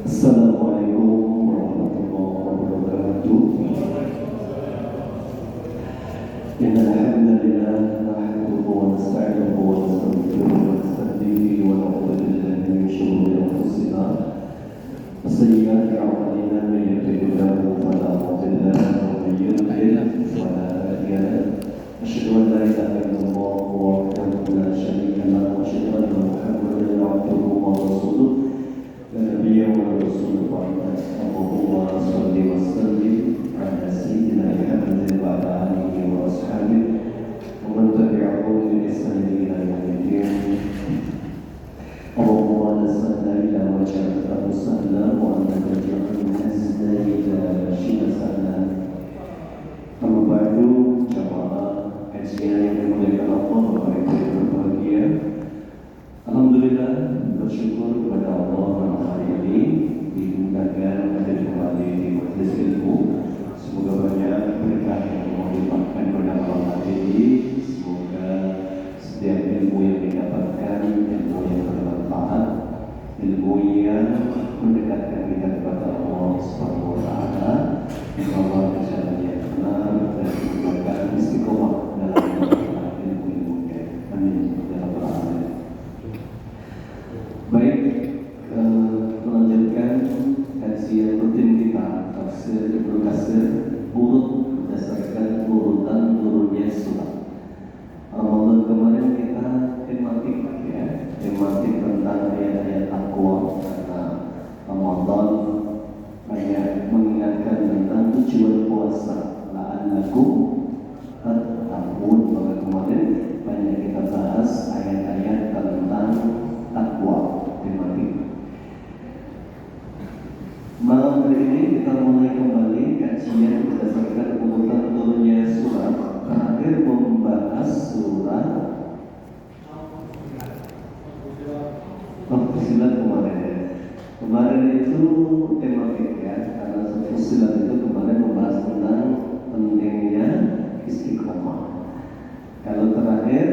Assalamualaikum warahmatullahi wabarakatuh. Innal hamdalillah nahmaduhu wa nasta'inuhu wa nastaghfiruhu wa nastahdihi wa na'udzu billahi min shururi anfusina wa sayyiati a'malina man yahdihillahu fala mudilla lahu wa man yudlil fala hadiya lahu. Asyhadu an la ilaha illallah wahdahu la syarika lahu wa asyhadu anna Muhammadan 'abduhu wa rasuluh. النبي والرسول محمد اللهم صل وسلم على سيدنا محمد وعلى اله واصحابه ومن تبعهم باحسان الى يوم الدين. اللهم لا سهل الا ما جعلته سهلا وانت تجعل الحزن اذا شئت سهلا. اما بعد jamaah kajian yang dimuliakan Allah, Bapak Ibu yang berbahagia, alhamdulillah bersyukur kepada Allah pada hari ini dimudahkan hadir kembali di majelis ilmu. Semoga banyak berkah yang Allah limpahkan pada malam hari ini. Semoga setiap ilmu yang didapatkan ilmu yang bermanfaat, ilmu yang mendekatkan kita kepada Allah Subhanahu wa taala, bahwa jalan yang benar dan merupakan istiqomah dalam melakukan ilmu-ilmunya. Amin ya rabbal alamin. Baik, melanjutkan kajian rutin kita tafsir Ibnu Katsir urut berdasarkan urutan turunnya surat. Ramadan kemarin kita tematik tentang ayat-ayat takwa, karena Ramadan banyak mengingatkan tentang tujuan puasa, la'allakum tattaqun. Maka kemarin banyak kita bahas ayat-ayat tentang takwa, tematik. Malam hari ini kita mulai kembali kajian berdasarkan urutan turunnya surat. Terakhir membahas surat Fussilat kemarin ya. Kemarin itu tematik ya, karena Fussilat itu kemarin membahas tentang pentingnya istiqomah. Kalau terakhir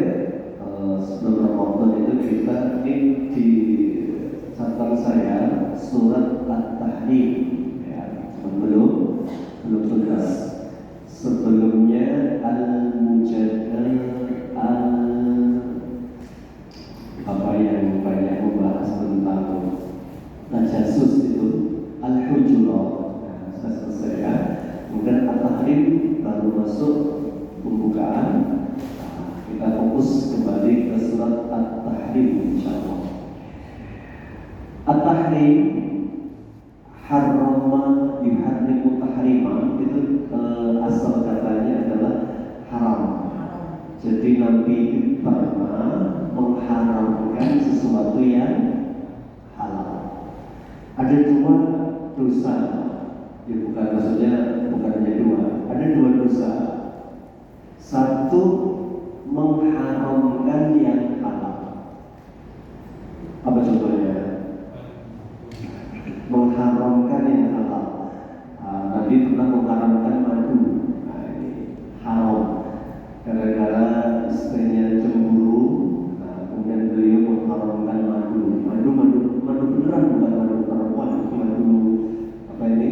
sebelum Ramadan itu kita di catatan saya surat At-Tahrim ya, belum tuntas. Sebelumnya Al-Mujadalah, apa yang banyak membahas tentang tajasus itu, Al-Hujurat. Nah, sudah selesai ya. Kemudian At-Tahrim baru masuk pembukaan. Kita fokus kembali ke surat At-Tahrim insyaallah. At-Tahrim, harrama yuharrimu tahriman, itu asal katanya adalah haram. Jadi Nabi pernah mengharamkan sesuatu yang halal. Ada dua dosa, ya bukan maksudnya bukan hanya dua, ada dua dosa. Satu, mengharamkan yang halal. Apa contohnya? Mengharamkan yang halal. Nabi pernah mengharamkan madu. Nah, ini haram. Gara-gara istrinya cemburu, kemudian beliau mengharamkan madu. Madu beneran, bukan madu perempuan, madu apa ini?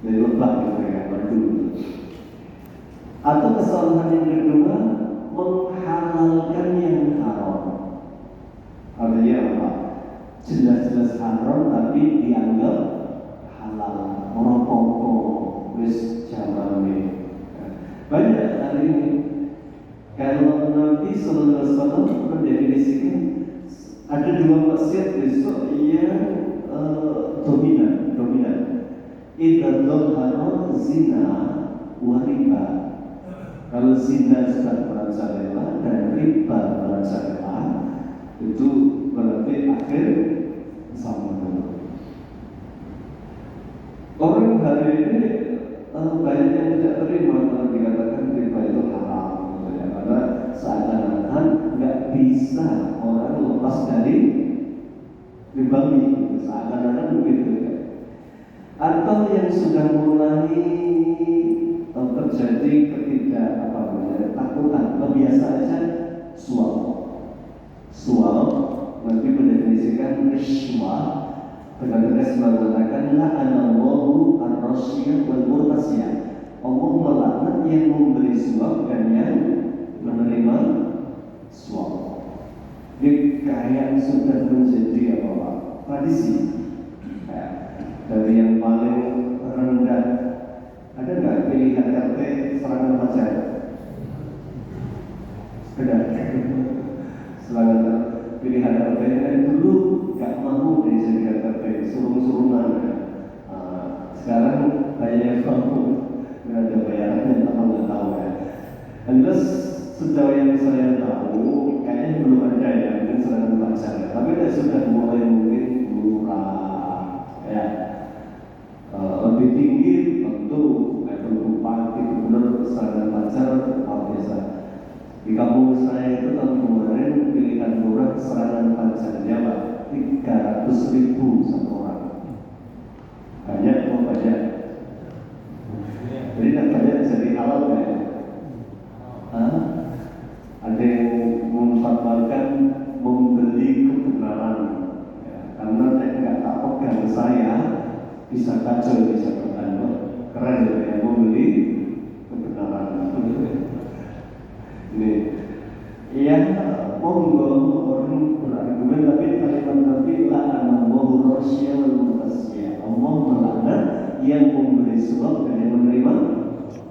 Dari lebah gitu ya, madu. Atau kesalahan yang kedua, menghalalkan yang haram. Artinya apa? Jelas-jelas haram tapi dianggap halal. Merokok, wis jamane. Banyak hari ini. Kalau Nabi Sallallahu Alaihi Wasallam mendefinisikan ada dua maksiat besok yang dominan. Idza dhahara zina wa riba. Kalau zina sudah merajalela dan riba merajalela, itu berarti akhir zaman dulu. Orang hari ini banyak yang tidak terima kalau dikatakan riba itu haram, ya, karena seakan-akan nggak bisa orang lepas dari riba ini, seakan-akan begitu ya. Atau yang sudah mulai terjadi takutan, biasa aja suap. Nabi mendefinisikan riswah Dengan tegas mengatakan la'anallahu ar-rasyiyah wal murtasiyah. Allah melaknat yang memberi suap dan yang menerima suap. Ini kayak sudah menjadi apa Pak? Tradisi. Ya. Dari yang paling rendah, ada nggak pilihan RT serangan pacar? Sudah. Serangan pilihan RT yang dulu nggak mau dijadikan RT, suruh-suruhan. Sekarang banyak kamu nggak ada bayarannya, apa nggak tahu ya. Dan terus sejauh yang saya tahu, kayaknya belum ada ya mungkin serangan pacar. Tapi sudah mulai mungkin murah, ya. Lebih tinggi tentu level bupati, gubernur, serangan pacar luar biasa. Di kampung saya itu tahun kemarin pilihan murah serangan pacarnya Pak 300.000 satu orang. Banyak kok banyak. Jadi tak banyak jadi halal ya. Ada yang memanfaatkan membeli kebenaran ya, karena saya nggak tak pegang saya bisa kacau di jabatan keren ya membeli kebenaran. Ini ya monggo orang berargumen tapi kalimat Nabi la'anallahu ar-rasyiyah wal murtasiyah. Allah melaknat yang memberi suap dan yang menerima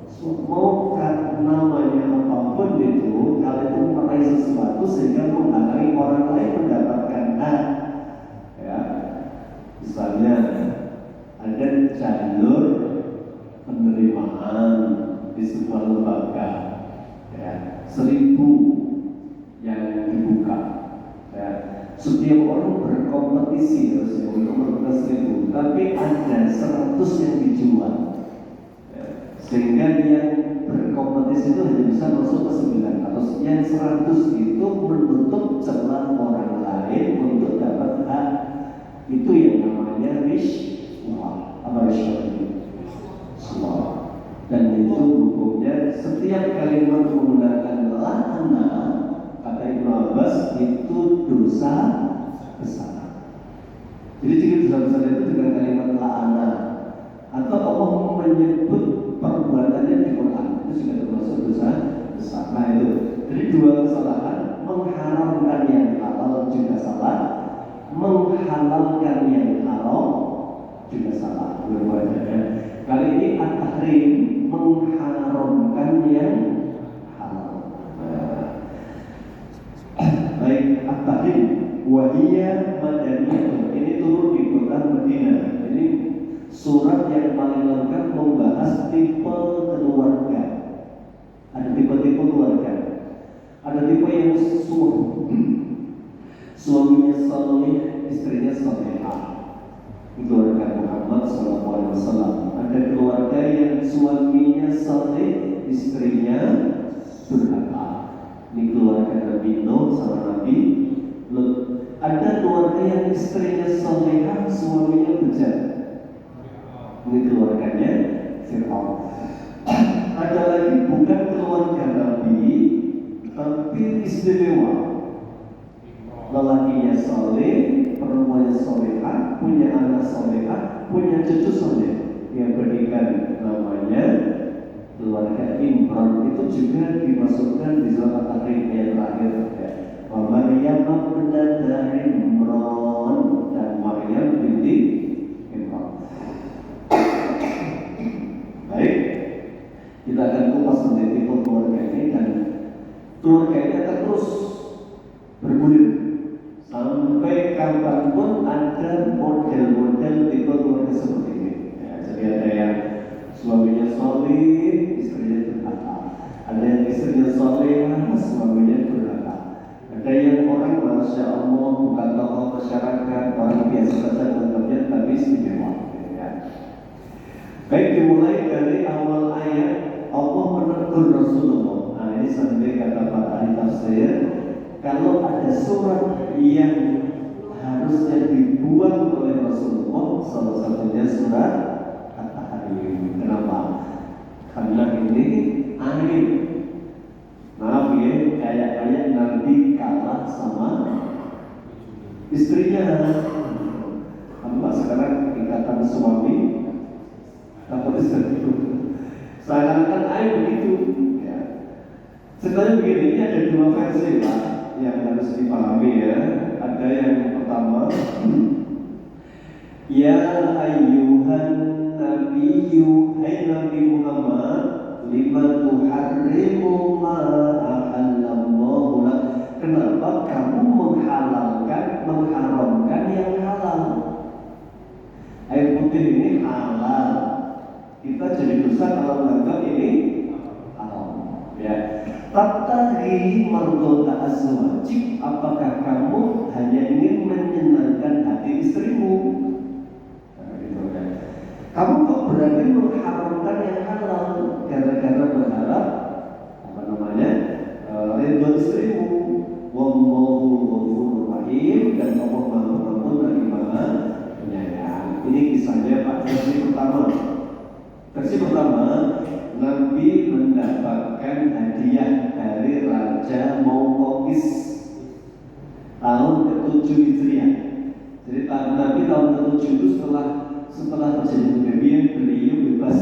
suap. Mau namanya apapun itu, kalau itu meraih sesuatu sehingga menghalangi orang lain mendapatkan hak, ya. Misalnya ada jalur penerimaan di sebuah lembaga, ya, 1.000 yang dibuka, ya. Setiap orang berkompetisi harusnya untuk mendapatkan 1.000, tapi ada 100 yang dijual, ya. Sehingga yang berkompetisi itu hanya bisa masuk ke 900, yang 100 itu menutup celah orang lain untuk dapat hak. Itu yang namanya rishwah. Apa rishwah itu? Suap. Dan itu hukumnya setiap kalimat menggunakan la'ana, kata Ibnu Abbas, itu dosa besar. Jadi jika dosa besar itu dengan kalimat la'ana, atau Allah menyebut perbuatannya di Quran, itu juga termasuk dosa besar. Nah itu, jadi dua kesalahan, mengharamkan yang halal juga salah, menghalalkan yang haram juga salah. Dua-duanya. Kali ini at-tahrim, mengharamkan yang halal. Baik, at-tahrim wahiyya madaniyah, ini turun di kota Madinah. Ini surat yang paling lengkap membahas tipe keluarga. Ada tipe-tipe keluarga. Ada tipe yang suaminya saleh, istrinya salehah. Keluarga Muhammad SAW. Ada keluarga yang suaminya saleh, istrinya durhaka. Ini keluarga Nabi Nuh sama Nabi Lut. Ada keluarga yang istrinya salehah, suaminya bejat. Ini keluarganya Fir'aun. Ada lagi bukan keluarga Nabi, tapi istimewa. Lelakinya soleh, perempuannya solehah, punya anak solehah, punya cucu soleh. Yang berikan namanya keluarga Imran. Itu juga dimasukkan di surat At-Tahrim yang terakhir. Wa Maryam ibnata Imran, dan Maryam binti Imran. Baik, kita akan kupas mengenai keluarga ini, dan keluarganya terus bergulir. Sampai kapanpun ada model-model tipe keluarga seperti ini. Ya, jadi ada yang suaminya soleh, istrinya durhaka. Ada yang istrinya soleh, suaminya durhaka. Ada yang orang masya Allah bukan tokoh masyarakat, orang biasa saja menganggapnya, tapi istimewa. Ya. Baik, dimulai dari awal ayat Allah menegur Rasulullah. Nah ini sampai kata para ahli tafsir, kalau ada surat yang harusnya dibuang oleh Rasulullah, salah satunya surat At-Tahrim. Kenapa? Karena ini aib. Maaf ya, kayak Nabi kalah sama istrinya. Apa sekarang ikatan suami atau istri. Seakan-akan ayat begitu. Ya. Sebenarnya begini, ini ada dua versi Pak yang harus dipahami ya. Ada yang pertama, ya ayyuhan nabiyyu, hai Nabi Muhammad, lima tuharrimu ma ahallallahu lak. Kenapa kamu mengharamkan yang halal? Air putih ini halal. Kita jadi dosa kalau menganggap ini halal. Ya. Tabtaghi mardhata azwajik, apakah kamu hanya ingin menyenangkan hati istrimu? Nah, gitu kan. Kamu kok berani mengharamkan yang halal gara-gara berharap ridho istrimu? Wallahu ghafurur rahim, dan Allah Maha Pengampun lagi Maha Penyayang. Ini kisahnya Pak. Versi pertama, Nabi mendapatkan hadiah dari Raja Mongkokis tahun ke-7 Hijriah. Jadi Nabi tahun ke-7 itu setelah terjadi Hudaybiyah, beliau bebas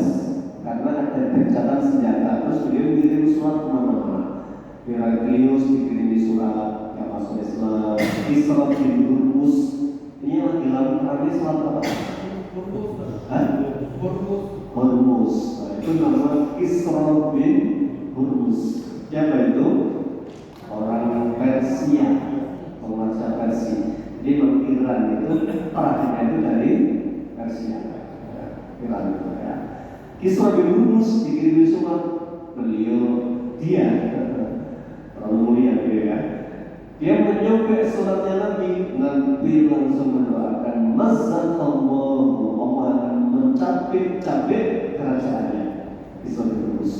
karena ada gencatan senjata. Terus beliau mengirim surat kemana-mana. Heraklius dikirimi surat yang masuk Islam. Kisra bin Hurmuz, ini lagi lalu perangnya surat apa? Hurmuz. Itu nama Kisra bin Hurmuz. Siapa itu? Orang Persia, penguasa Persia. Jadi Iran itu perangnya itu dari Persia. Iran itu ya. Kisra bin Hurmuz dikirimi surat, dia orang mulia ya. Dia menyobek suratnya Nabi langsung mendoakan mazakallahu, Allah akan mencabik-cabik kerajaannya. Kisra bin Hurmuz.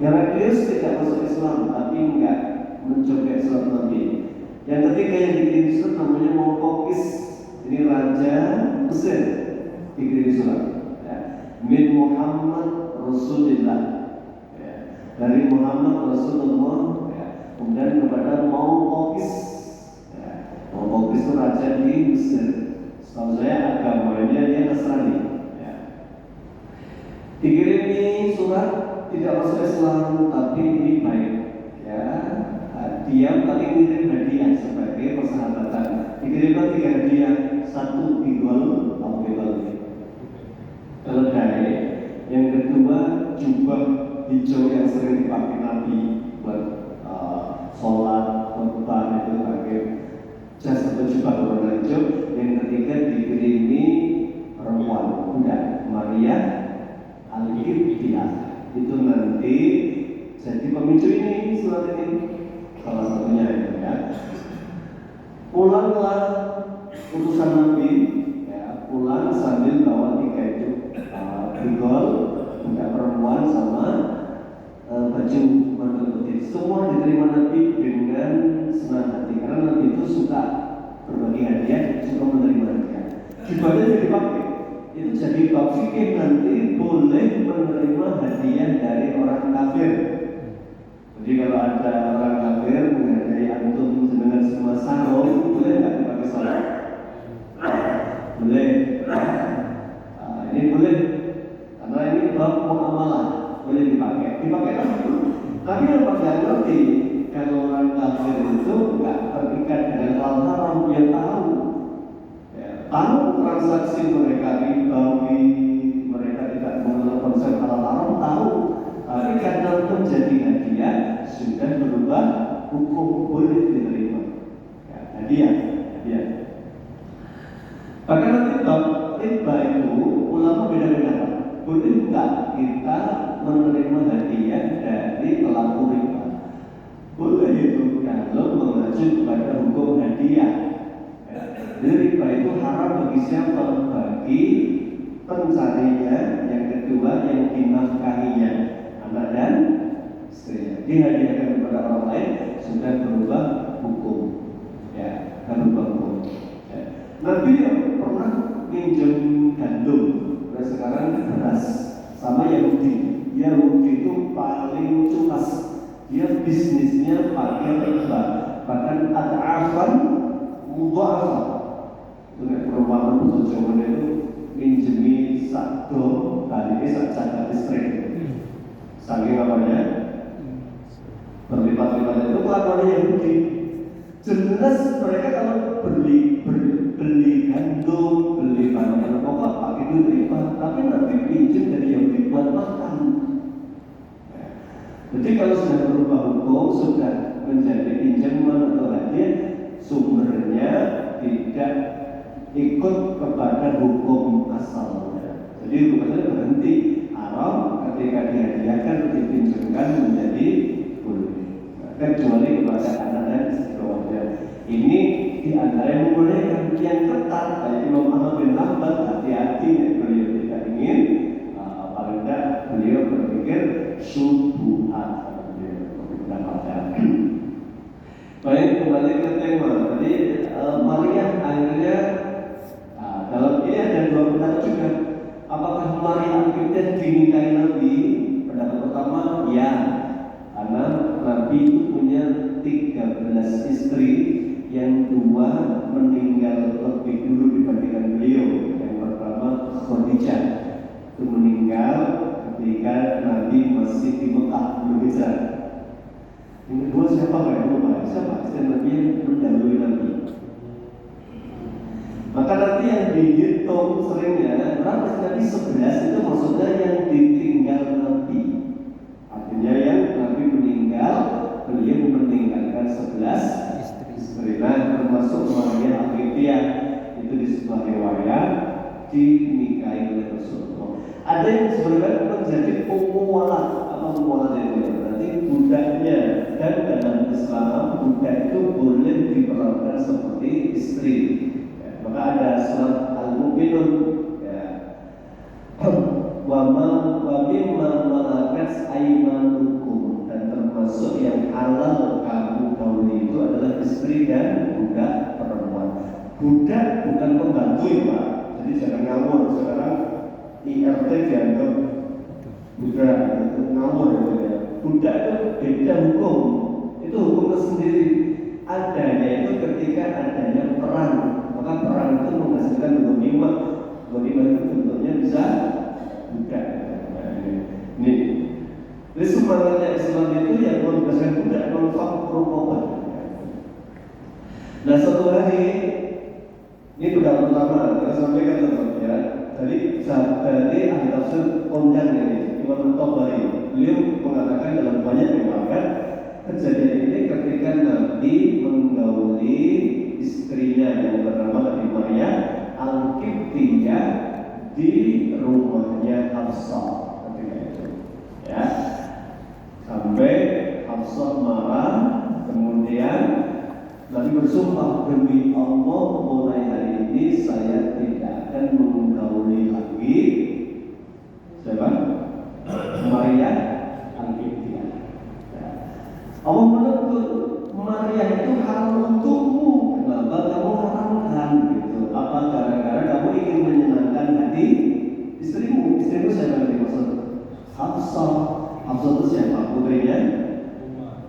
Heraklius tidak masuk Islam, tapi enggak mencobek surat Nabi. Yang ketiga yang dikirim surat namanya Mongkokis. Ini raja Mesir, dikirim surat. Min Muhammad Rasulullah, ya. Dari Muhammad Rasulullah, ya. Kemudian kepada Mongkokis, ya. Mongkokis itu raja di Mesir. Setahu saya agamanya dia Nasrani, ya. Dikirimi surat, tidak masuk Islam, tapi ini baik, ya. Dia paling ngirim hadiah sebagai persahabatan. Dikirimkan 3 hadiah, 1 bigol, keledai, yang kedua jubah hijau yang sering dipakai Nabi buat sholat, khutbah, itu pakai jas atau jubah warna hijau. Yang ketiga dikirimi perempuan muda, Maria Al-Qibtiyah. Itu nanti jadi pemicu ini surat ini, salah satunya itu ya. Pulanglah utusan Nabi, ya, pulang sambil bawa 3 itu bigol, budak perempuan sama baju warna putih. Semua diterima Nabi dengan senang hati, karena Nabi itu suka berbagi hadiah, suka menerima hadiah. Jubahnya jadi pakai. Itu jadi bab fikih nanti boleh menerima hadiah dari orang kafir. Jadi kalau ada orang kafir menghadiahi antum dengan semua sarung, boleh nggak dipakai sarung? Boleh. Ini boleh. Karena ini bab muamalah, boleh dipakai lagi. Tapi yang pada ngerti kalau orang kafir itu nggak terikat dengan hal haram, dia tahu, ya, tahu transaksi mereka ribawi, mereka tidak mengenal konsep hal haram, tahu. Tapi karena menjadi hadiah sudah berubah hukum, boleh diterima. Ya, hadiah. Bahkan nanti bab riba itu ulama beda-beda. Boleh enggak kita menerima hadiah dari pelaku riba? Boleh itu kalau mengacu pada hukum hadiah. Jadi riba itu haram bagi siapa? Bagi pencarinya, yang kedua yang dinafkahinya, anak dan istrinya. Dihadiahkan kepada orang lain sudah berubah hukum, ya, berubah hukum. Ya. Nabi pernah minjem gandum. Nah, sekarang beras sama Yahudi. Yahudi itu paling culas. Dia bisnisnya pakai riba, bahkan ad'afan mudha'afah. Itu kayak perumpamaan bahasa Jawa sak do, balik sak jagat listrik. Saking apanya? Berlipat-lipat itu kelakuannya Yahudi. Jelas mereka kalau beli gandum, beli bahan pokok pakai duit riba, tapi nanti pinjam dari Yahudi buat makan. Jadi kalau sudah berubah hukum, sudah menjadi pinjaman atau hadiah, sumbernya tidak ikut kepada hukum asalnya. Jadi hukumnya berhenti haram ketika dihadiahkan atau dipinjamkan menjadi boleh. Kecuali kepada anak dan istri bawahnya. Ini di antara yang membolehkan, yang ketat kayak Imam Ahmad bin Hanbal, hati-hati beliau tidak ingin paling tidak beliau berpikir syubhat pendapatan. Baik, kembali ke tema. Jadi Maria akhirnya dalam ini ada dua pendapat juga. Apakah Maria akhirnya dinikahi Nabi? Pendapat pertama, ya, karena Nabi itu punya 13 istri, yang dua meninggal lebih dulu dibandingkan beliau. Yang pertama Khadijah, itu meninggal ketika Nabi masih di Mekah belum hijrah. Yang kedua siapa? Siapa istri Nabi yang mendahului Nabi? Maka nanti yang dihitung seringnya berapa Nabi 11 itu maksudnya yang ditinggal Nabi. Artinya yang Nabi meninggal, beliau meninggalkan 11 istri. Nah, termasuk Maria Al-Qibtiyah itu di sebuah riwayat dinikahi oleh Rasulullah. Ada yang sebenarnya menjadi pemualat atau pemualat itu berarti budaknya, dan dalam Islam budak itu boleh diperlakukan seperti istri. Maka ada surat Al-Mu'minun, ya. Wa mimma malakat aymanukum, dan termasuk yang halal kamu gauli itu adalah istri dan budak perempuan. Budak bukan pembantu ya Pak. Jadi jangan ngawur sekarang IRT dianggap budak, itu ngawur ya. Budak itu beda hukum, itu hukum sendiri. Adanya itu ketika adanya perang. Maka perang itu menghasilkan ghanimah. Ghanimah itu bentuknya bisa budak. Ini semangatnya Islam itu yang menghasilkan budak, non-fakir obat. Nah, suatu hari ini pendapat pertama kita sampaikan teman ya. Jadi dari ahli tafsir kondang ini Imam Tabari, beliau mengatakan dalam banyak riwayat kejadian ini ketika Nabi menggauli istrinya yang bernama Nabi Maria Al-Qibtiyah di rumahnya Hafsah ketika itu, ya, sampai Hafsah marah, kemudian Nabi bersumpah, demi Allah mulai hari ini saya tidak akan menggauli lagi siapa? Maria Al-Qibtiyah. Allah menegur, Maria itu haram untukmu. Kenapa kamu haramkan gitu? Apa gara-gara kamu ingin menyenangkan hati istrimu? Istrimu siapa yang dimaksud? Hafsah. Hafsah itu siapa? Putrinya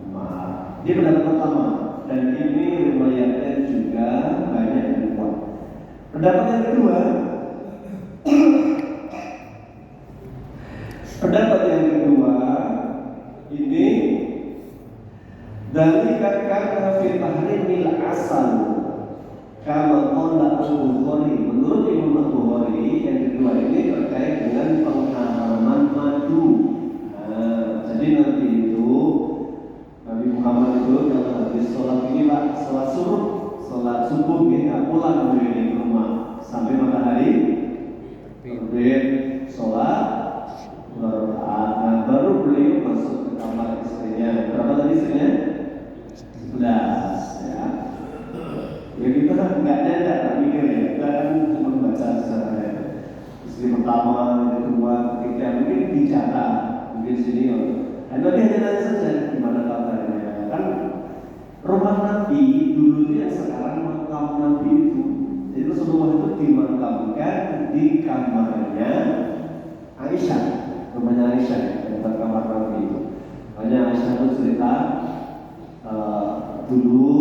Umar. Dia pendapat pertama, dan ini riwayatnya juga banyak yang kuat. Pendapat yang kedua, ini dari karena fi tahrimil asal kama qala Al-Bukhari. Menurut Imam Al-Bukhari, yang kedua ini terkait dengan pengharaman madu. Jadi nanti itu Nabi Muhammad itu kalau habis sholat ini Pak, sholat subuh kita pulang dari rumah sampai matahari terbit, sholat baru beliau masuk ke kamar istrinya. Berapa tadi istrinya? 11 ya. Ya kita kan nggak nyadar, tak mikir ya. Kita kan cuma baca sejarah istri pertama, yang kedua, ketiga, mungkin bicara, mungkin senior. Dan nanti hanya nanya saja gimana kabarnya. Kan rumah Nabi dulu itu yang sekarang makam Nabi itu. Jadi Rasulullah itu dimakamkan di kamarnya Aisyah, rumahnya Aisyah, tempat kamar Nabi itu. Makanya Aisyah itu cerita dulu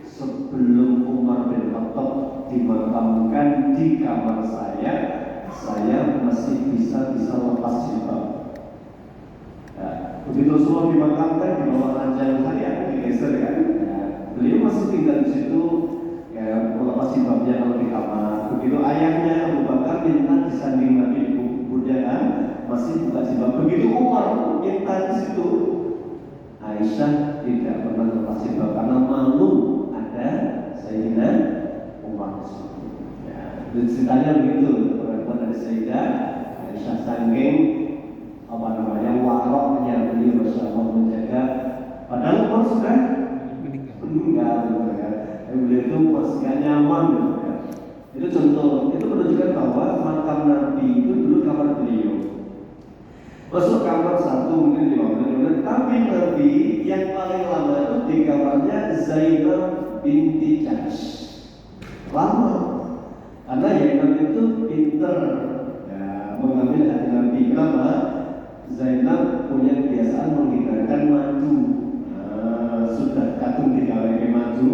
sebelum Umar bin Khattab dimakamkan di kamar saya masih bisa lepas jilbab. Ya, begitu Rasulullah dimakamkan di bawah ranjang harian digeser kan, ya, beliau masih tinggal di situ, ya, melepas jilbabnya kalau di kamar. Begitu ayahnya Abu Bakar minta disanding Nabi di kuburnya kan, masih buka jilbab. Begitu Umar minta di situ, Aisyah tidak pernah lepas jilbab karena malu ada Sayyidina Umar di situ. Ya, ceritanya begitu, perempuan dari Sayyidah Aisyah saking waroknya beliau bersama menjaga. Padahal Umar sudah meninggal, ya. Beliau itu masih nyaman, ya. Itu contoh, itu menunjukkan bahwa makam Nabi itu dulu kamar beliau. Masuk kamar satu mungkin 5 menit, tapi Nabi yang paling lama itu di kamarnya Zainab binti Jahsh. Lama, karena Zainab itu pinter, ya, mengambil hati Nabi. Kenapa? Zainab punya kebiasaan menghidangkan madu. Sudah kadung digawe madu,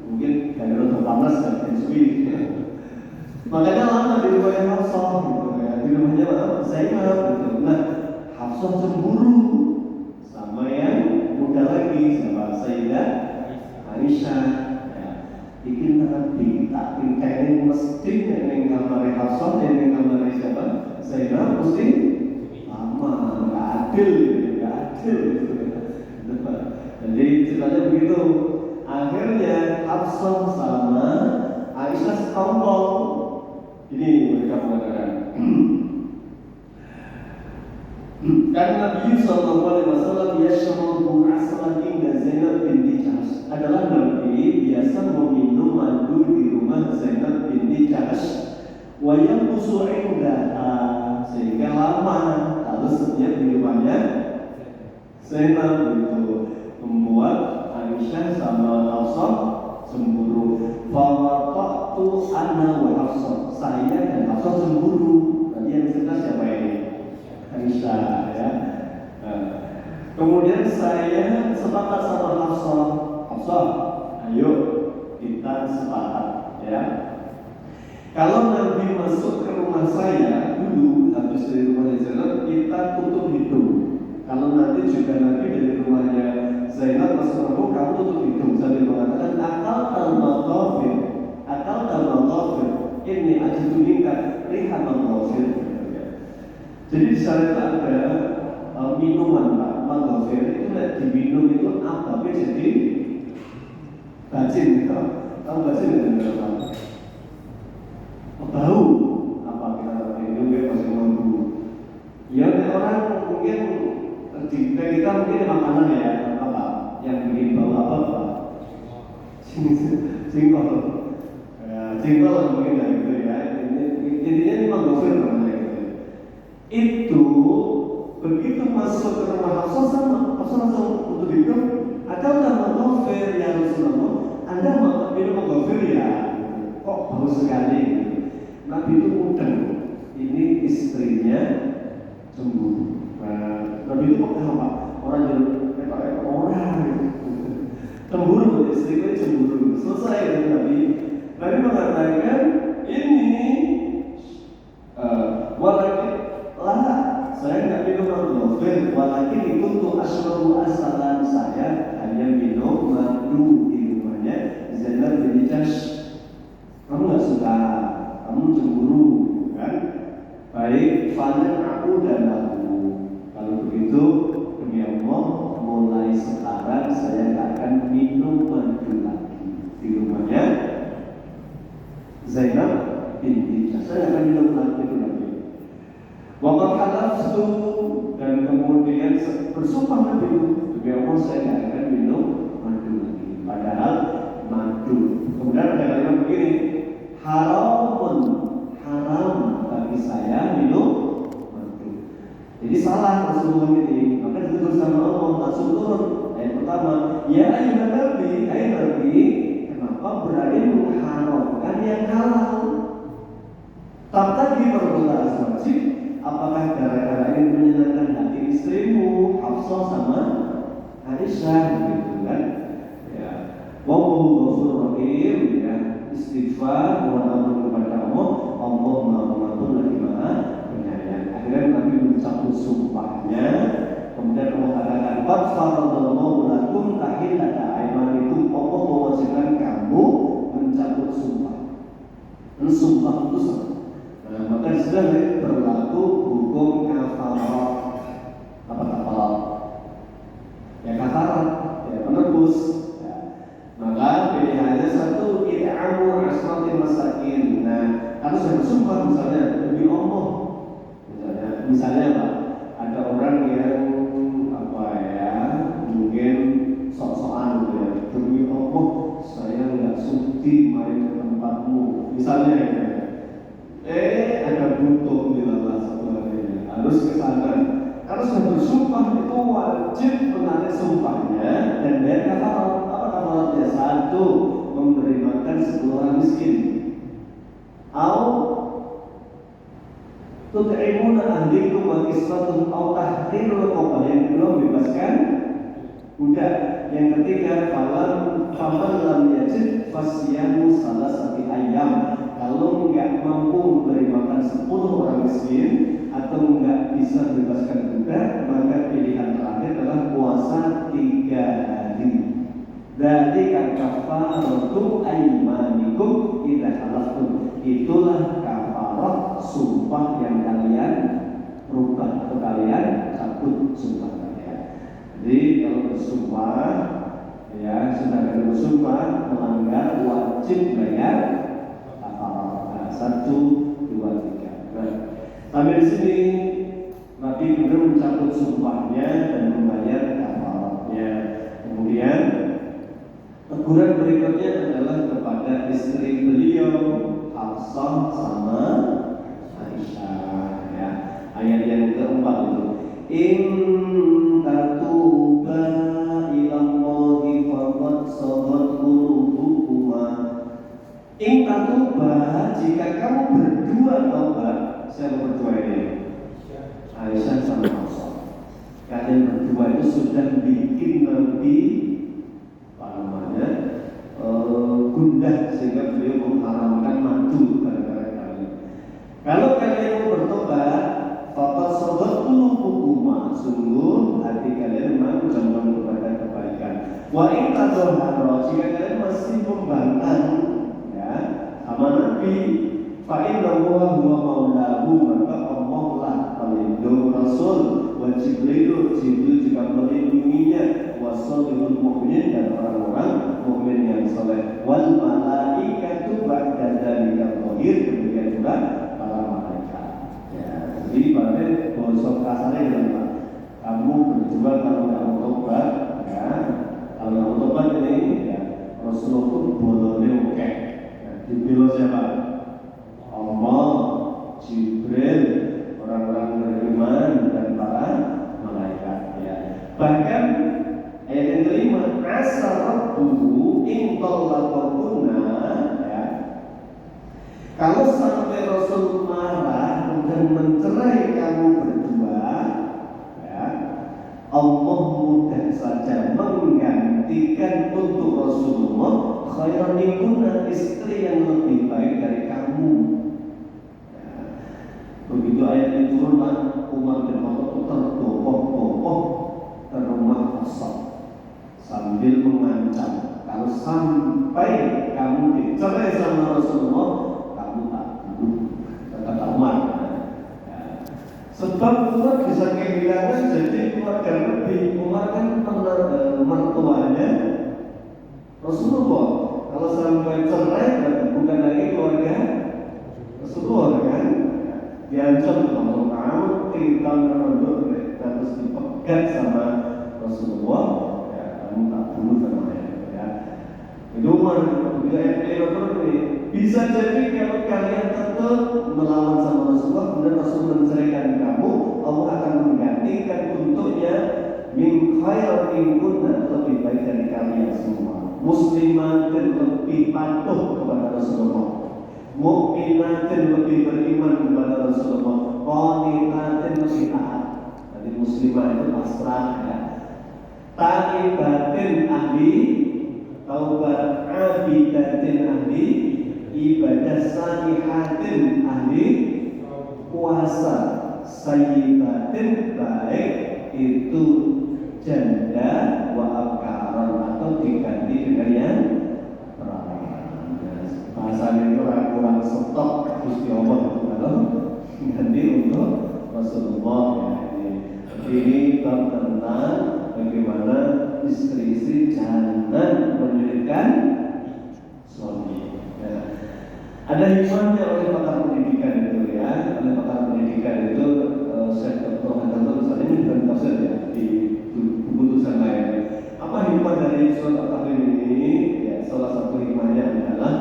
mungkin dari roto panas dan suwi. Makanya lama di rumahnya Hafsah, gitu ya. Di rumahnya Zainab, gitu. Nah, Hafsah cemburu sama yang muda lagi, sama Sayyidah Aisyah. Ya, bikin Nabi tak tingkain mesti yang kamar Hafsah dan yang kamar siapa? Zainab mesti lama, nggak adil. Jadi ceritanya begitu. Akhirnya Hafsah sama Aisyah sekongkol. Ini mereka mengatakan. Karena Nabi Sallallahu Alaihi Wasallam yashrabu aslan inda Zainab binti Jahsh, adalah Nabi biasa meminum madu di rumah Zainab binti Jahsh. Wa yanqusu indaha, sehingga lama harus setiap di rumahnya Zainab, itu membuat Aisyah sama Hafsah cemburu. Fawaqatu anna wa Hafsah, saya dan Hafsah cemburu. Tadi yang cerita siapa ini? Aisyah, ya. Kemudian saya sepakat sama Hafsah, ayo kita sepakat, ya. Kalau Nabi masuk ke rumah saya dulu, habis dari rumahnya Zainab, kita tutup hidung. Kalau nanti juga Nabi dari rumahnya Zainab masuk ke rumah, kamu tutup hidung sambil mengatakan akal al-maghafir, ini ajidunika rihan al-maghafir. Jadi di sana itu ada minuman, Pak, maghafir itu diminum itu apa? Jadi bacin, gitu. Tahu bacin itu apa? Bau apa kita minum masih mampu. Ya orang mungkin kita mungkin makanan ya apa yang bikin bau apa singkol mungkin gitu ya. Intinya ini maghfir namanya gitu. Itu begitu masuk ke rumah Hafsah langsung untuk hidup atau maghfir ya Rasulullah, Anda minum maghfir ya, kok bau sekali. Nabi itu mudeng, ini istrinya cemburu. Nabi itu kok apa? Orang yang orang cemburu, istrinya cemburu. Selesai dengan Nabi mengatakan ini walakin lah, saya nggak minum maghfir, walakin itu untuk asmaru asalan, saya hanya minum madu di rumahnya Zainab binti Jahsh. Kamu nggak suka, kamu cemburu, kan? Baik, fana aku dan aku. Kalau begitu, demi Allah, mulai sekarang saya nggak akan minum madu lagi di rumahnya Zainab binti Jahsh. Saya akan minum lagi itu lagi. Waktu halaftu, dan kemudian bersumpah Nabi, demi Allah saya nggak akan minum madu lagi. Padahal madu. Kemudian ada kalimat begini. Haram bagi saya minum madu. Jadi salah Rasulullah ini. Maka ditutur sama Allah, langsung turun ayat pertama, ya ayyuhan nabi, hai Nabi, kenapa berani mengharamkan yang halal? Tadi berdoa aswajib, apakah gara-gara ini menyenangkan hati istrimu Hafsah sama Aisyah, gitu kan? Ya, wallahu ghafurur rahim, ya. Istighfar, mohon ampun kepada Allah Maha Pengampun lagi Maha Penyayang. qad faradallahu lakum tahillata aymanikum. Allah mewajibkan kamu mencabut sumpah. Sumpah itu sama. Nah, maka sudah berlaku hukum kafarat. Apa kafarat? Ya kafarat, ya penebus. Ya. Maka pilihannya satu, it'amu asrati masakin. Nah, harus yang bersumpah misalnya demi Allah. Misalnya apa? Ada orang yang mungkin sok-sokan gitu ya, demi Allah saya nggak sudi main ke tempatmu misalnya ya. Ada butuh di dalam satu harinya harus ke sana. Kalau sudah bersumpah itu wajib menarik sumpahnya dan dia kafarat. Apa kafaratnya? Satu, memberi makan 10 orang miskin. Tut'imuna ahlikum wa kiswatun aw tahriru raqabah. Yang kedua bebaskan budak. Yang ketiga faman lam yajid fasyamu salasati ayyam. Kalau enggak mampu memberi makan 10 orang miskin atau enggak bisa bebaskan budak, maka pilihan terakhir adalah puasa 3 hari. Dzalika kafaratu aymanikum idza halaftum. Itulah kafarah sumpah yang kalian rubah atau kalian cabut sumpah kalian. Jadi kalau bersumpah, ya sudah ada bersumpah melanggar wajib bayar kafarah. Nah, 1, 2, 3. Nah, sampai di sini Nabi kemudian mencabut sumpahnya dan membayar kafarahnya. Kemudian teguran berikutnya adalah kepada istri beliau Hafsah sama Aisyah. Ya. Ayat yang keempat itu, in tatuba ilallahi faqad sagat qulubukuma. In tatuba, jika kamu berdua taubat. Siapa berdua ini? Aisyah sama Hafsah. Kalian berdua itu sudah bikin Nabi gundah sehingga beliau mengharamkan madu gara-gara kalian. Kalau kalian mau bertobat, faqad sagat qulubukum, sungguh hati kalian memang condong kepada kebaikan. Wa in tadhharu, jika kalian masih membantah ya sama Nabi, fa innahu huwa maulahu, maka Allah lah pelindung Rasul. Wa Jibril juga melindunginya. Wasalihul mu'minin, dan orang-orang mukmin yang saleh. Wal malaikatu ba'da dzalika dhahir, demikian juga para malaikat. Ya, jadi berarti bosok kasarnya adalah kamu berdua kalau nggak mau tobat, ya kalau nggak mau tobat ini ya Rasulullah pun bolonnya oke. Dibela siapa? Allah, Jibril, orang-orang beriman dan para malaikat. Ya. Bahkan ayat yang kelima, asa rabbuhu in talaqakunna, ya. Kalau sampai Rasul marah dan mencerai kamu berdua, ya, Allah mudah saja menggantikan untuk Rasulullah khairan minkunna, istri yang lebih baik dari kamu. Ya. Begitu ayat ini turun, Umar bin Khattab tergopoh-gopoh ke rumah Hafsah sambil mengancam, kalau sampai kamu dicerai sama Rasulullah, kamu tak bunuh, kata Umar. Ya. Sebab Umar bisa kehilangan jadi keluarga Nabi. Umar kan mertuanya Rasulullah. Kalau sampai cerai, bukan lagi keluarga Rasulullah kan? Diancam kalau kamu tinggal menunduk terus dipegat sama Rasulullah, ya kamu tak bunuh namanya. Ya. Itu bisa jadi kalau kalian tetap melawan sama Rasulullah, kemudian Rasul menceraikan kamu, Allah akan menggantikan untuknya min khairin kunna, lebih baik dari kalian semua. Muslimatin lebih patuh kepada Rasulullah, mukminatin lebih beriman kepada Rasulullah, qanitatin lebih taat. Jadi muslimah itu pasrah ya. Taibatin ahli taubat, abidatin ahli ibadah, salihatin ahli puasa, sayyibatin baik itu janda wa abkaran atau diganti dengan yang perempuan. Bahasanya itu kurang stok Gusti Allah itu kalau ganti untuk Rasulullah ya. Ini bab tentang bagaimana istri-istri jangan menyulitkan suami. Ya. Ada hikmahnya oleh pakar pendidikan itu ya, oleh pakar pendidikan itu Syekh Dr. Hatta misalnya ini bukan tafsir ya di keputusan lain. Apa hikmah dari surat At-Tahrim ini? Ya, salah satu hikmahnya adalah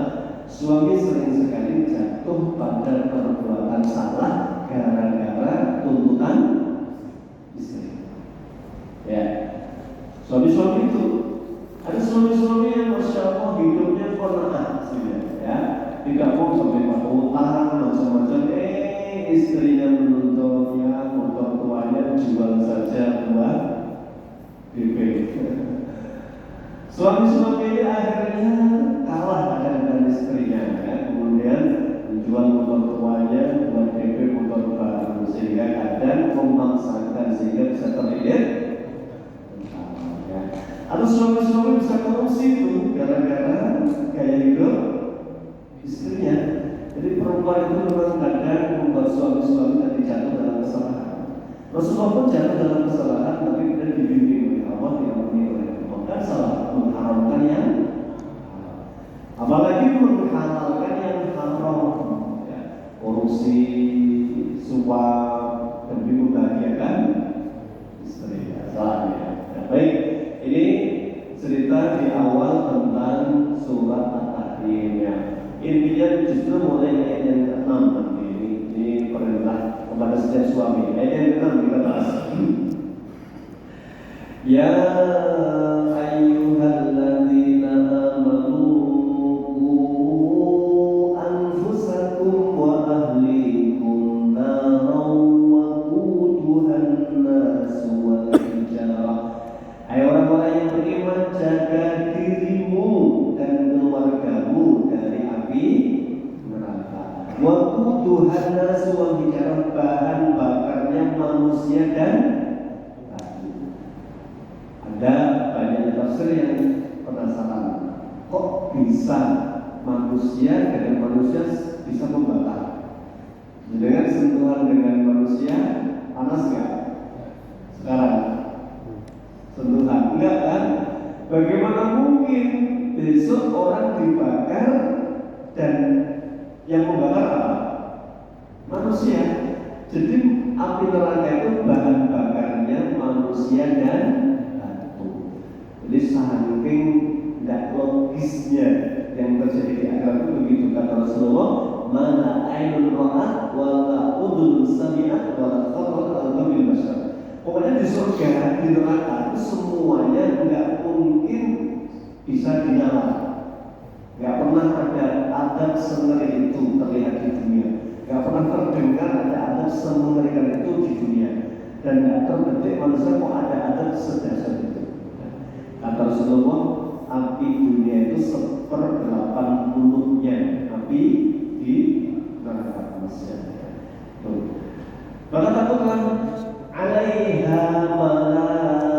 suami sering sekali jatuh pada perbuatan salah gara-gara tuntutan istri. Ya, suami-suami itu ada suami-suami yang masya Allah hidupnya qanaah, ya. Tidak mau sampai utang macam-macam. Istrinya menuntutnya, motor tuanya jual saja buat DP. Suami-suami ini akhirnya kalah dengan istrinya, ya. Kemudian menjual motor tuanya buat DP motor baru sehingga kadang memaksakan sehingga bisa terlilit. Ya. Atau suami-suami bisa korupsi itu gara-gara gaya hidup istrinya. Jadi perempuan itu memang kadang membuat suami-suami tadi jatuh dalam kesalahan. Rasulullah pun jatuh dalam kesalahan, tapi kemudian dibimbing oleh Allah, diampuni oleh Allah. Kan salah mengharamkan yang apalagi menghalalkan yang haram, ya. Korupsi, suap, demi membahagiakan istri. Salah ya. Baik, ini cerita di awal tentang surat At-Tahrim ya. Intinya justru mulai ayat yang ke-6 nanti ini perintah kepada setiap suami. Ayat yang ke-6 kita bahas. Ya ayyuhalladzina amanu qu anfusakum wa ahlikum naran wa quduhan nas wal hijarah. Hai orang-orang yang beriman, jaga dirimu dan keluargamu dari api neraka. Wa quduhan nas wal hijarah, bahan bakarnya manusia dan batu. Ada banyak tafsir yang penasaran, kok bisa manusia dengan manusia bisa membakar? Dengan sentuhan dengan manusia panas nggak? Sekarang sentuhan enggak kan? Bagaimana mungkin besok orang dibakar dan yang membakar apa? Manusia. Jadi api neraka itu bahan bakarnya manusia dan batu. Jadi saking tidak logisnya yang terjadi di akhirat itu begitu kata Rasulullah, mana ainun ra'at wala udhun sami'at wala khatar al-qabil bashar. Pokoknya di surga, di neraka itu semuanya nggak mungkin bisa dinyala. Nggak pernah ada adab sengeri itu terlihat di dunia. Nggak pernah terdengar ada adab semengerikan itu di dunia. Dan nggak terbetik manusia kok ada adab sedasar itu. Kata Rasulullah, api dunia itu 1/80-nya api di neraka manusia. Maka takutlah alaiha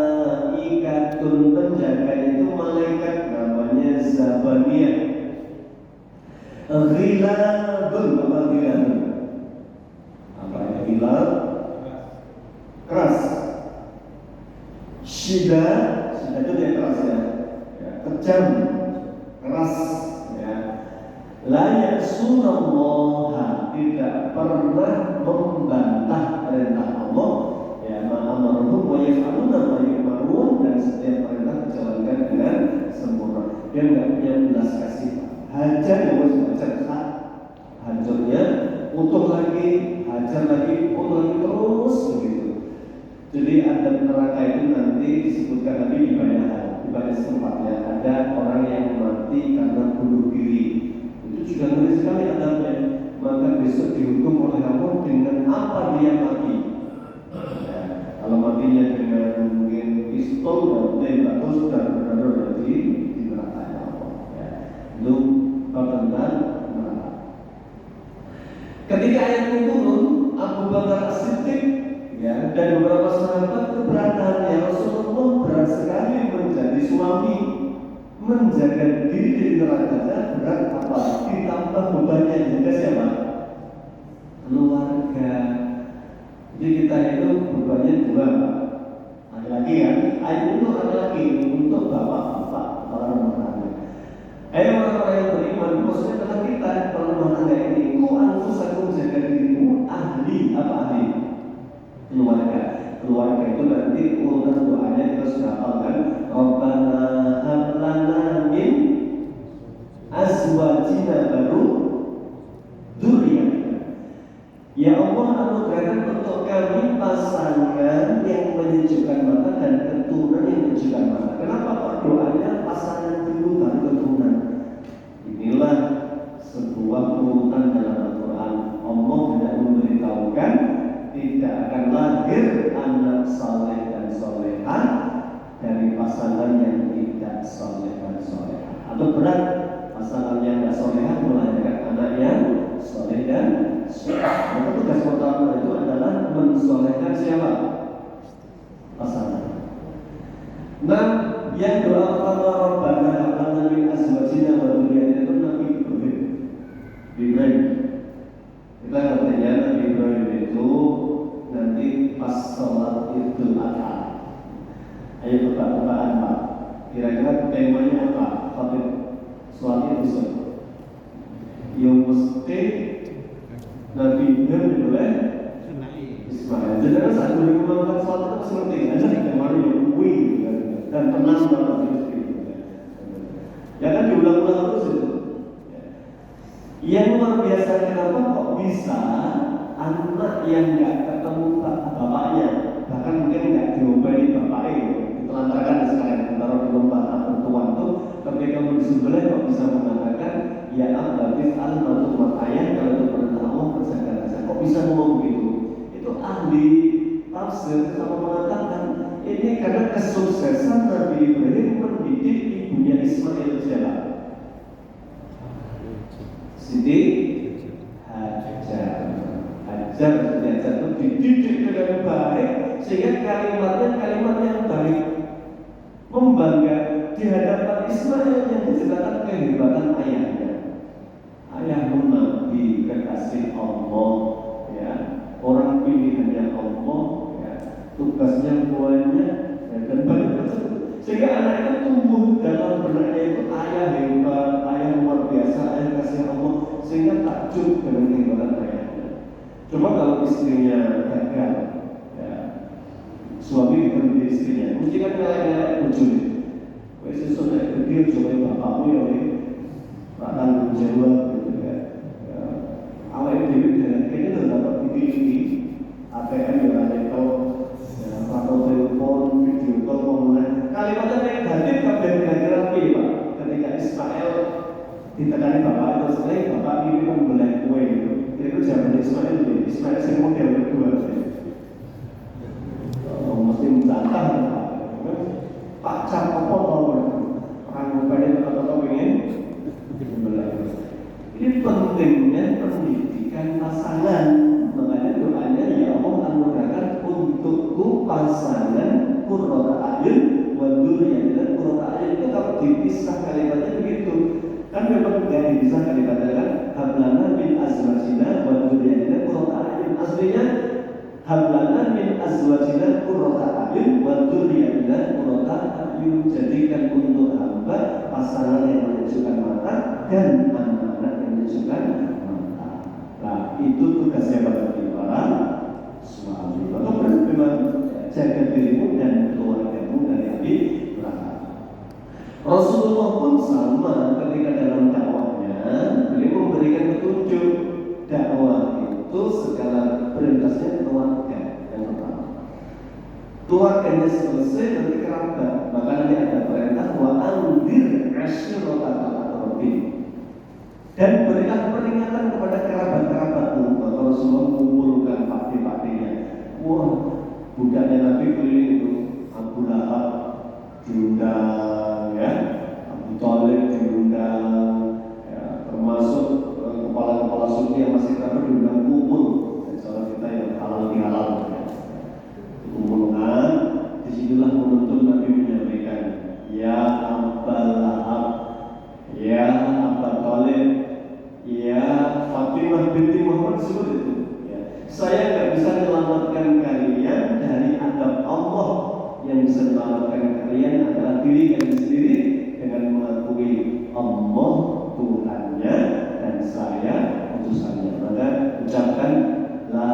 malaikatun, penjaga itu malaikat namanya Zabaniyah. Ghiladun, apa ghiladun? Apa ya ghilad? Keras. Syida itu dia keras ya, kejam, keras ya. La ya'sunallaha, tidak pernah membantah perintah Allah. Ya, ma'amaruhum wa yaf'aluna ma yu'marun, dan setiap perintah dijalankan dengan sempurna. Dia nggak punya belas kasih. Hajar ya bos, hajarnya utuh lagi, hajar lagi, utuh lagi terus begitu. Jadi ada neraka itu nanti disebutkan nanti di banyak hal, di banyak tempat ya. Ada orang yang mati karena bunuh diri, itu juga ngeri sekali adabnya. Maka besok dihukum oleh Allah dengan apa dia mati. Ya, kalau matinya dengan mungkin pistol dan tembak terus dan benar-benar di neraka Allah. Ya, itu tentang neraka. Ketika ayat itu turun, Abu Bakar As-Siddiq Ya, dan beberapa sahabat keberatan, ya Rasulullah berat sekali menjadi suami, menjaga diri dari neraka berat, apa ditambah bebannya juga siapa? Keluarga. Jadi kita itu bebannya dua, ada lagi kan? Untuk ada lagi untuk bapak-bapak para rumah tangga. Orang-orang yang beriman, maksudnya adalah kita para rumah tangga ini. Ku anfusakum, jaga dirimu, ahli apa ahli? Keluarga itu nanti urutan doanya kita sudah hafalkan. Rabbana hab lana min azwajina baru dzurriyyah. Ya Allah, anugerahkan untuk kami pasangan yang menyejukkan mata dan keturunan yang menyejukkan mata. Kenapa kok doanya pasangan dulu baru keturunan? Inilah sebuah urutan dalam Al-Quran. Allah tidak memberitahukan tidak akan lahir anak saleh dan soleha dari pasangan yang tidak soleh dan soleha. Atau berat pasangan yang tidak soleha melahirkan anak yang soleh dan soleha. Maka tugas pertama itu adalah mensolehkan siapa? Pasangan. Nah, yang doa pertama Rabbana hab lana min azwajina wa dzurriyyatina itu Nabi Ibrahim. Kita katanya Nabi Ibrahim itu nanti pas sholat Idul Adha. Ayo tebak-tebakan Pak. Kira-kira temanya apa? Tapi sholat Idul Adha. Yang mesti Nabi Ibrahim oleh Ismail. Jadi kan saat melakukan sholat itu seperti aja temanya yang wih dan tenang banget itu. Ya kan diulang-ulang terus itu. Yang luar biasa, kenapa kok bisa anak yang nggak ketemu bapaknya, bahkan mungkin nggak diombeli bapaknya, ditelantarkan sekalian taruh di lomba perempuan tuh, ketika kamu di sebelah kok bisa mengatakan ya abadis al-matu ayah kalau itu perintah Allah bersaudara. Kok bisa ngomong begitu? Itu ahli tafsir sama mengatakan ini karena kesuksesan Nabi Ibrahim mendidik ibunya Ismail siapa? Siti Hajar itu dididik dengan baik sehingga kalimatnya kalimat yang baik, membangga di hadapan Ismail yang menceritakan kehebatan ayahnya. Ayahmu Nabi kekasih Allah, ya, orang pilihannya Allah, ya, tugasnya banyak, ya, dan banyak tersebut. Sehingga anak itu tumbuh dalam benaknya itu ayah hebat, ayah luar biasa, ayah kasih Allah, sehingga takjub dengan kehebatan ayahnya. Cuma kalau istrinya gagal, ya, suami berhenti istrinya, mesti kan nyelek-nyelek bojone. Wes sesuk nek gede coba bapakmu ya tak tanggung jawab gitu kan. Ya, awake dhewe kayaknya udah dapat TV, ATM ya atau atau telepon, video call, ngomongin kalimatnya negatif kabeh kira-kira piye Pak? Ketika Ismail ditekani bapak terus bapak ini membelai kue itu zaman Ismail sing model kedua mesti membantah Pak Cak apa tau orang mukanya tetap ingin membelai. Ini pentingnya pendidikan pasangan. Makanya doanya ya Allah anugerahkan untukku pasangan qurrata a'yun wa dzurriyyatan qurrata a'yun. Itu kalau dipisah kalimatnya begitu. Kan memang tidak dipisah kalimatnya kan hablana min azwajina wa dzurriyyatina qurrata a'yun. Aslinya hablana min azwajina qurrata a'yun wa dzurriyyatina qurrata a'yun. Jadikan untuk hamba pasangan yang menyejukkan mata dan anak-anak yang menyejukkan mata. Nah, itu tugasnya bagi para suami. Maka memang jaga dirimu dan keluargamu dari api neraka. Rasulullah pun sama ketika dalam dakwahnya, beliau memberikan petunjuk dakwah itu segala prioritasnya keluarga yang pertama. Keluarganya selesai nanti kerabat, maka nanti ada perintah wa anzir ashiratal aqrabin. Dan berikan peringatan kepada kerabat-kerabatmu. Maka Rasulullah mengumpulkan pakde-pakdenya. Wah, budaknya Nabi keliling itu Abu Lahab diundang, ya, Abu Thalib diundang, ya, termasuk kepala-kepala suku yang masih kafir diundang kumpul. Cara kita yang halal di halal. Saya nggak bisa menyelamatkan kalian dari adab Allah. Yang bisa menyelamatkan kalian adalah diri kalian sendiri dengan mengakui Allah Tuhannya dan saya utusannya. Maka ucapkan la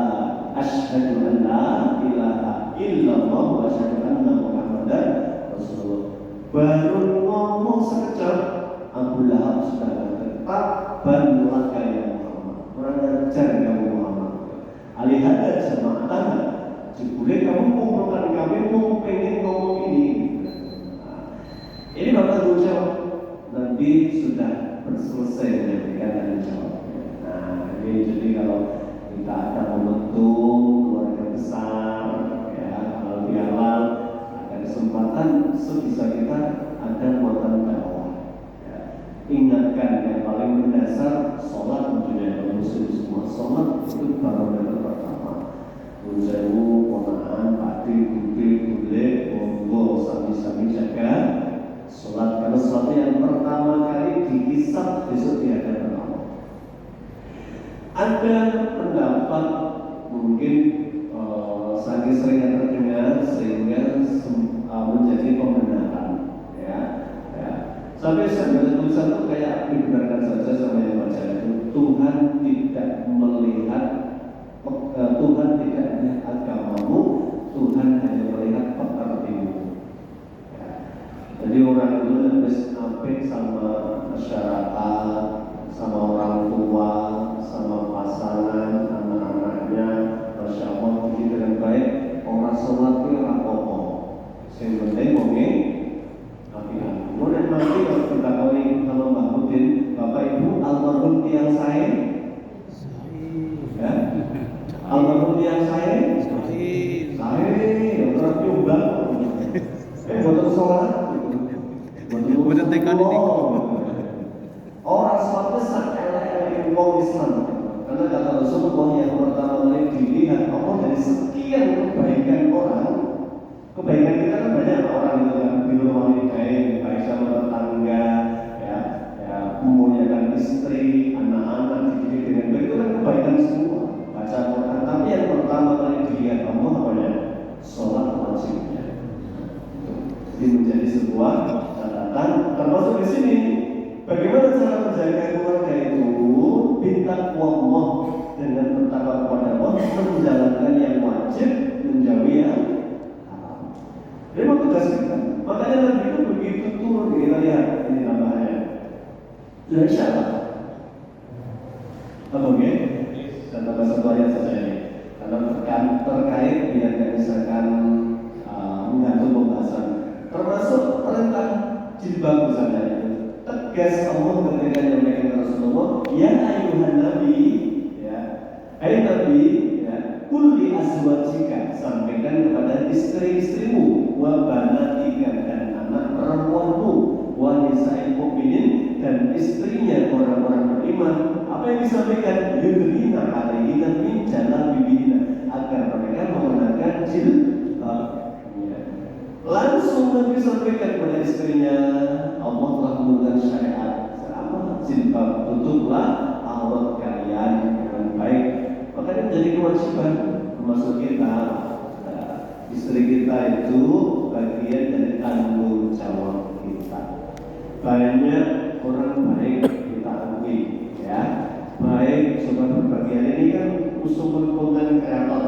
asyhadu an la ilaha illallah wa asyhadu anna Muhammadan Rasulullah. Baru ngomong sekejap, Abu Lahab sudah tetap bantulah kalian Muhammad. Kurang ajar kamu Muhammad. Alihada jamaah, jebule kamu kumpulkan kami mau pengen ngomong ini. Ini Bapak tanggung jawab. Nanti sudah selesai menyampaikan tanggung jawab. Nah, ini jadi kalau kita ada momentum keluarga besar, ya, halal bihalal, ada kesempatan sebisa kita ada muatan dakwah. Ya. Ingatkan yang paling mendasar, sholat tentunya muslim semua. Sholat itu barometer pertama. Menjauh ponaan, padi, bule, monggo sami-sami jaga sholat, karena sholat yang pertama kali dihisab besok di hadapan Allah. Ada pendapat mungkin saking sering terdengar sehingga menjadi pembenaran, ya. Sampai saya tulisan itu kayak dibenarkan saja sama yang baca itu. Tuhan tidak melihat agamamu, Tuhan hanya melihat pekertimu. Ya. Jadi orang itu harus apik sama masyarakat, sama orang tua, sama pasangan, anak-anaknya, Masya Allah dididik dengan baik. Orang sholat itu orang pokok. Yang penting mungkin apian. Kemudian nanti kalau kita kali sama Mbak Udin, Bapak Ibu almarhum tiang saya, ya, almarhum tiang saya, yang orang nyumbang, buat sholat, buat tekan ini. Orang sholatnya sangat elek wong Islam, karena kata Rasulullah yang pertama kali dilihat Allah dari sekian kebaikan orang. Kebaikan kita kan banyak orang itu yang birrul walidain, baik sama tetangga, ya, memuliakan istri, anak-anak dididik dengan baik, itu kan kebaikan semua. Baca Quran, tapi yang pertama kali dilihat Allah apa? Sholat wajibnya. Ini menjadi sebuah catatan termasuk di sini. Bagaimana cara menjaga keluarga itu? Bintang Allah dengan bertakwa kepada Allah, menjalankan yang wajib, menjauhi yang haram. Ini mau tugas kita. Makanya Nabi itu begitu turun, kita lihat ini namanya. Sudah siapa? Oke, dan tambah satu ayat saja ini. Karena terkait biar tidak misalkan menggantung pembahasan. Termasuk perintah jilbab misalnya itu. Tegas Allah ketika menyampaikan Rasulullah, ya ayuhan Nabi, ya, hai Nabi, ya, kulli azwajika, sampaikan kepada istri-istrimu, wa banatika, dan anak perempuanmu, wa nisa'il mu'minin, dan istrinya orang-orang beriman. Apa yang disampaikan? Yudrina alaihinna min jalabibihinna, agar mereka menggunakan jilbab. Langsung Nabi sampaikan kepada istrinya, Allah telah memberikan syariat sama jilbab, tutuplah aurat kalian dengan baik. Makanya menjadi kewajiban termasuk kita, istri kita itu bagian dari tanggung jawab kita. Banyak orang baik kita akui, ya, baik. Sobat berbagian ini kan usul konten kreator,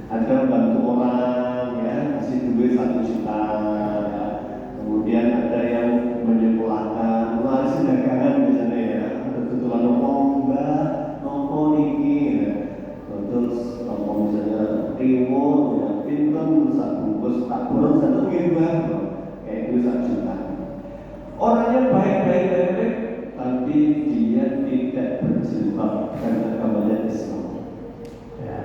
ada bantu orang, ya, kasih duit 1 juta, ya. Kemudian ada yang menyekolahkan, ngasih dagangan misalnya, ya, kebetulan nopo niki, ya. Terus nopo misalnya timun, ya, pinten, 1 bungkus tak borong 1 ribu, kayak itu 1 juta. Orangnya baik-baik, tapi dia tidak berjilbab karena agamanya Islam. Ya.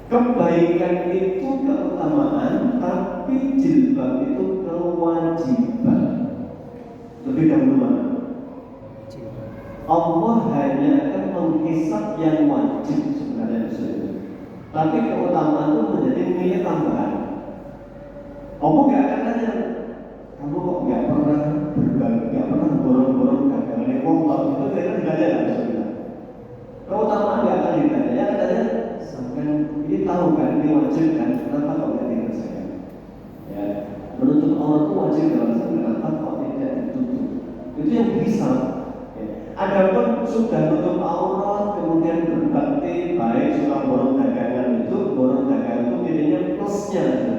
Kebaikan itu keutamaan, tapi jilbab itu kewajiban. Lebih dahulu mana? Allah hanya akan menghisab yang wajib sebenarnya itu. Tapi keutamaan itu menjadi nilai tambahan. Allah nggak akan tanya, kamu kok nggak pernah berbagi, nggak pernah borong-borong dagangan wong, kalau itu tidak ada ya. Keutamaan nggak akan ditanya, ya katanya. wajib dalam Islam, kenapa kok tidak ditutup? Itu yang bisa. Adapun sudah tutup aurat kemudian berbakti baik suka borong dagangan itu pilihnya plusnya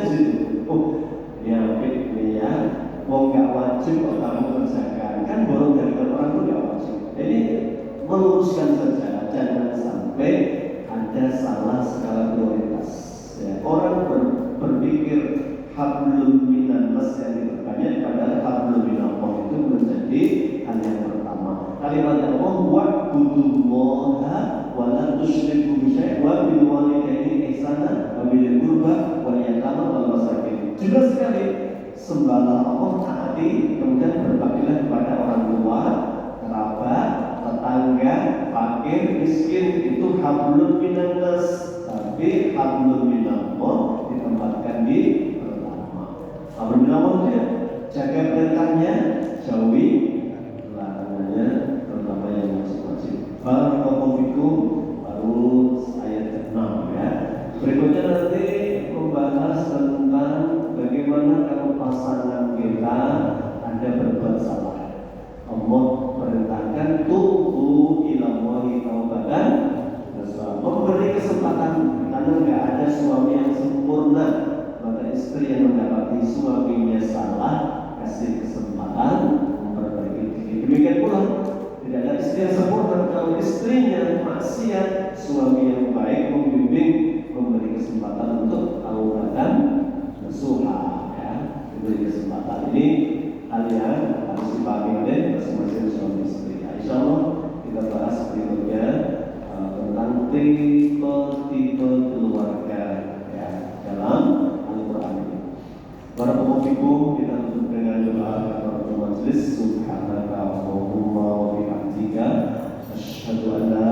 gitu. Oh ya ya, mau nggak wajib kok kamu kerjakan kan borong dagangan orang itu nggak wajib. Jadi meluruskan saja, jangan sampai ada salah skala prioritas. Ya, orang berpikir hablum minannas yang diperbanyak padahal hablum minallah itu menjadi hal yang pertama. Kalimat Allah wa'budullaha wa la tusyriku bihi syai'an wa bil walidaini ihsana wa bil qurba wal yatama wal masakin. Jelas sekali, sembahlah Allah, taati, kemudian berbaktilah kepada orang tua, kerabat, tetangga, fakir, miskin. Itu hablum minannas. Tapi hablum minallah ditempatkan di pertama. Hablum minallah itu ya, jaga perintahnya, jauhi larangannya, terutama yang wajib-wajib. Barakallahu fikum. Baru ayat 6 ya. Berikutnya nanti membahas tentang bagaimana kalau pasangan kita ada berbuat salah. Allah perintahkan tubu ilallahi taubatan nasuha, memberi kesempatan, karena nggak ada suami yang sempurna. Maka istri yang mendapati suaminya salah, kasih kesempatan memperbaiki diri. Demikian pula tidak ada istri yang sempurna. Kalau istrinya maksiat, suami yang baik membimbing, memberi kesempatan untuk taubatan nasuha, ya, memberi kesempatan. Ini hal yang harus dipahami oleh masing-masing suami istri. Insyaallah kita bahas berikutnya tentang tipe-tipe keluarga ya dalam Al-Quran ini. Barakallahu fikum. Kita tutup dengan doa kafaratul majelis. Subhanaka Allahumma wa bihamdika asyhadu an la